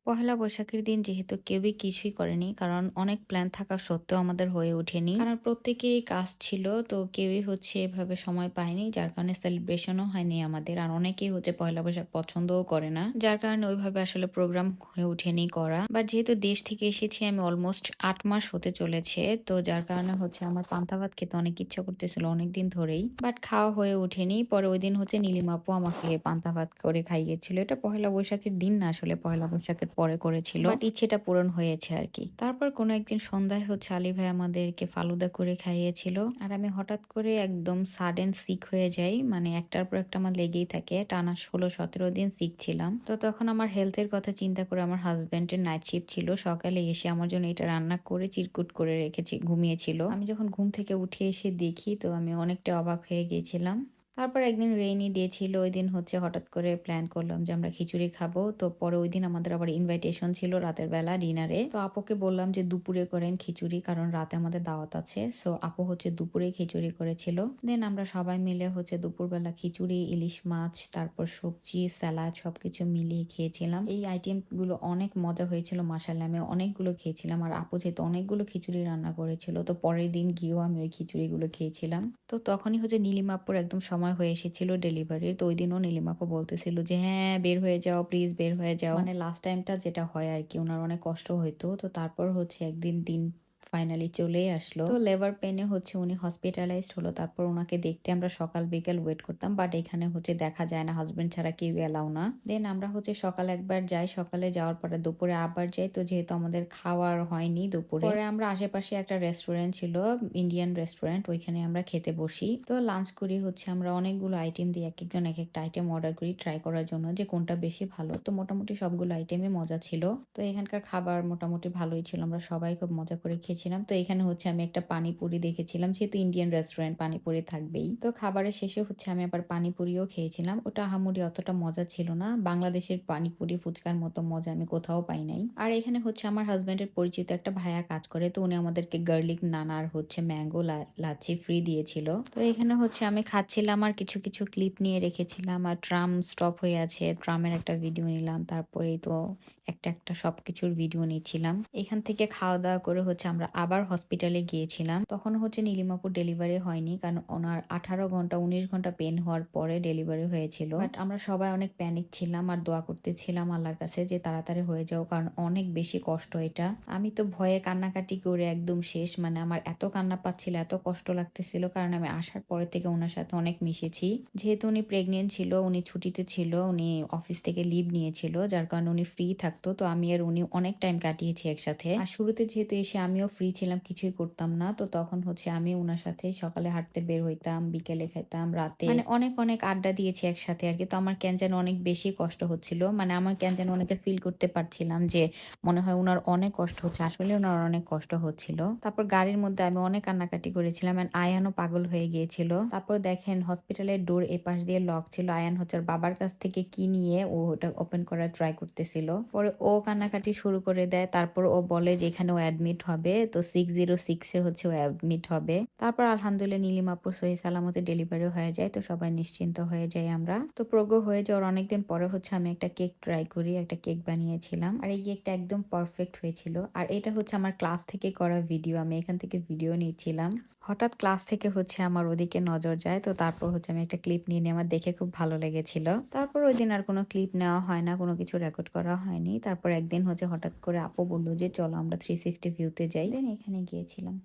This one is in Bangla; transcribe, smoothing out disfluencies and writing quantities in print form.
পহেলা বৈশাখের দিন যেহেতু কেউই কিছুই করেনি, কারণ অনেক প্ল্যান থাকা সত্ত্বেও আমাদের হয়ে ওঠেনি। কারণ প্রত্যেকেরই কাজ ছিল, তো কেউই হচ্ছে এভাবে সময় পায়নি, যার কারণে সেলিব্রেশনও হয়নি আমাদের। আর অনেকেই হচ্ছে পহেলা বৈশাখ পছন্দও করে না, যার কারণে ওইভাবে আসলে প্রোগ্রাম হয়ে ওঠেনি করা। বাট যেহেতু দেশ থেকে এসেছি আমি অলমোস্ট 8 মাস হতে চলেছে, তো যার কারণে হচ্ছে আমার পান্তা ভাত খেতে অনেক ইচ্ছা করতেছিল অনেকদিন ধরেই, বাট খাওয়া হয়ে ওঠেনি। পরে ওই দিন হচ্ছে নীলিমা আপু আমাকে পান্তা ভাত করে খাইয়েছিল। এটা পহেলা বৈশাখের দিন না, আসলে পহেলা বৈশাখের পরে করেছিল, বাট ইচ্ছেটা পূরণ হয়েছে আর কি। তারপর কোনো একদিন সন্ধ্যায় হচ্ছে আলী ভাই আমাদেরকে ফালুদা করে খাইয়েছিল, আর আমি হঠাৎ করে একদম সাডেন সিক হয়ে যাই। মানে একটার পর একটা আমার লেগেই থাকে, টানা 16-17 দিন সিক ছিলাম। তো তখন আমার হেলথের কথা চিন্তা করে আমার হাজবেন্ডের নাইট শিফট ছিল, সকালে এসে আমার জন্য এটা রান্না করে চিরকুট করে রেখেছি, ঘুমিয়েছিল। আমি যখন ঘুম থেকে উঠে এসে দেখি, তো আমি অনেকটা অবাক হয়ে গিয়েছিলাম। তারপর একদিন রেইনি ডে ছিল, ওই দিন হচ্ছে হঠাৎ করে প্ল্যান করলাম যে আমরা খিচুড়ি খাবো। তো পরে ওই দিন আমাদের আবার ইনভাইটেশন ছিল রাতের বেলা ডিনারে। তো আপুকে বললাম যে দুপুরে করেন খিচুড়ি, কারণ রাতে আমাদের দাওয়াত আছে। সো আপু হচ্ছে দুপুরে খিচুড়ি করেছিল। দেন আমরা সবাই মিলে হচ্ছে দুপুরবেলা খিচুড়ি, ইলিশ মাছ, তারপর সবজি, স্যালাড সবকিছু মিলিয়ে খেয়েছিলাম। এই আইটেম গুলো অনেক মজা হয়েছিল, মাশাআল্লাহ। আমি অনেকগুলো খেয়েছিলাম, আর আপু যেহেতু অনেকগুলো খিচুড়ি রান্না করেছিল, তো পরের দিন গিয়েও আমি ওই খিচুড়ি গুলো খেয়েছিলাম। তো তখনই হচ্ছে নীলিমা আপুর একদম সময় হয়ে এসেছিল ডেলিভারির। তো ওই দিনও নীলিমা আপু বলতেছিল যে হ্যাঁ বের হয়ে যাও, প্লিজ বের হয়ে যাও। মানে লাস্ট টাইমটা যেটা হয় আর কি, ওনার অনেক কষ্ট হইতো। তো তারপর হচ্ছে একদিন দিন ফাইনালি চলেই আসলো। তো লেবার পেনে হচ্ছে উনি হসপিটালাইজড হলো। তারপর ওনাকে দেখতে আমরা সকাল বিকেল ওয়েট করতাম, বাট এখানে হচ্ছে দেখা যায় না, হাজবেন্ড ছাড়া কেউ এলাও না। দেন আমরা হচ্ছে সকালে একবার যাই, সকালে যাওয়ার পরে দুপুরে আবার যাই। তো যেহেতু আমাদের খাওয়ার হয়নি দুপুরে, পরে আমরা আশেপাশে একটা রেস্টুরেন্ট ছিল, ইন্ডিয়ান রেস্টুরেন্ট, ওইখানে আমরা খেতে বসি। তো লাঞ্চ করি হচ্ছে, আমরা অনেকগুলো আইটেম দিই, এক একজন এক একটা আইটেম অর্ডার করি ট্রাই করার জন্য যে কোনটা বেশি ভালো। তো মোটামুটি সবগুলো আইটেমই মজা ছিল। তো এখানকার খাবার মোটামুটি ভালোই ছিল, আমরা সবাই খুব মজা করে খেয়েছিলাম। তো এখানে হচ্ছে আমি একটা পানিপুরি দেখেছিলাম, যেহেতু ইন্ডিয়ান রেস্টুরেন্ট পানিপুরি থাকবেই। তো খাবারের শেষে হচ্ছে আমি আবার পানিপুরিও খেয়েছিলাম, ওটা আহামরি অতটা মজা ছিল না। বাংলাদেশের পানিপুরি ফুচকার মতো মজা আমি কোথাও পাই নাই। আর এখানে হচ্ছে আমার হাজবেন্ডের পরিচিত একটা ভাইয়া কাজ করে, তো উনি আমাদেরকে গার্লিক নান আর হচ্ছে ম্যাঙ্গো লাচ্ছি ফ্রি দিয়েছিল। তো এখানে হচ্ছে আমি খাচ্ছিলাম আর কিছু কিছু ক্লিপ নিয়ে রেখেছিলাম। আর ট্রাম স্টপ হয়ে আছে, ট্রামের একটা ভিডিও নিলাম। তারপরেই তো একটা একটা সবকিছুর ভিডিও নিচ্ছিলাম। এখান থেকে খাওয়া দাওয়া করে হচ্ছে আমরা আবার হসপিটালে গিয়েছিলাম। তখন হচ্ছে নীলিমাপুর ডেলিভারি হয়নি, কারণ ওনার 18 ঘন্টা 19 ঘন্টা পেন হওয়ার পরে ডেলিভারি হয়েছিল। বাট আমরা সবাই অনেক প্যানিক ছিলাম আর দোয়া করতেছিলাম আল্লাহর কাছে যে তাড়াতাড়ি হয়ে যাও, কারণ অনেক বেশি কষ্ট এটা। আমি তো ভয়ে কান্নাকাটি করে একদম শেষ, মানে আমার এত কান্না পাচ্ছিল, এত কষ্ট লাগতেছিল, কারণ আমি আসার পরে থেকে ওনার সাথে অনেক মিশেছি। যেহেতু উনি প্রেগনেন্ট ছিল, উনি ছুটিতে ছিল, উনি অফিস থেকে লিভ নিয়েছিল, যার কারণে উনি ফ্রি থাকতো। তো আমি আর উনি অনেক টাইম কাটিয়েছি একসাথে। আর শুরুতে যেহেতু এসে আমিও ফ্রি ছিলাম, কিছুই করতাম না, তো তখন হচ্ছে আমি ওনার সাথে সকালে হাঁটতে বের হইতাম, বিকেলে খাইতাম, রাতে মানে অনেক অনেক আড্ডা দিয়েছি একসাথে আর কি। তো আমার কেন যেন অনেক বেশি কষ্ট হচ্ছিল, মানে আমার কেন যেন অনেকটা ফিল করতে পারছিলাম যে মনে হয় ওনার অনেক কষ্ট হচ্ছে, আসলে ওনার অনেক কষ্ট হচ্ছিল। তারপর গাড়ির মধ্যে আমি অনেক কান্নাকাটি করেছিলাম, আয়ানও পাগল হয়ে গিয়েছিল। তারপর দেখেন হসপিটালের ডোর এপাশ দিয়ে লক ছিল, আয়ান হচ্ছে ওর বাবার কাছ থেকে কি নিয়ে ও ওটা ওপেন করার ট্রাই করতেছিল। পরে ও কান্নাকাটি শুরু করে দেয়। তারপর ও বলে যে এখানে ও অ্যাডমিট হবে, তো 606-এ হচ্ছে ও অ্যাডমিট হবে। তারপর আলহামদুলিল্লাহ নীলিমাপুর সহি সালামতে ডেলিভারি হয়ে যায়, তো সবাই নিশ্চিন্ত হয়ে যাই আমরা। তো প্রগো হয়ে যাওয়ার অনেকদিন পরে হচ্ছে আমি একটা কেক ট্রাই করি, একটা কেক বানিয়েছিলাম, আর এই কেকটা একদম পারফেক্ট হয়েছিল। আর এটা হচ্ছে আমার ক্লাস থেকে করা ভিডিও, আমি এখান থেকে ভিডিও নিচ্ছিলাম। হঠাৎ ক্লাস থেকে হচ্ছে আমার ওদিকে নজর যায়, তো তারপর হচ্ছে আমি একটা ক্লিপ নিয়ে নিয়ে আমার দেখে খুব ভালো লেগেছিল। তারপর ওই দিন আর কোনো ক্লিপ নেওয়া হয় না, কোনো কিছু রেকর্ড করা হয়নি। তারপর একদিন হচ্ছে হঠাৎ করে আপু বললো যে চলো আমরা 360 ভিউতে যাই, দেন এখানে গিয়েছিলাম।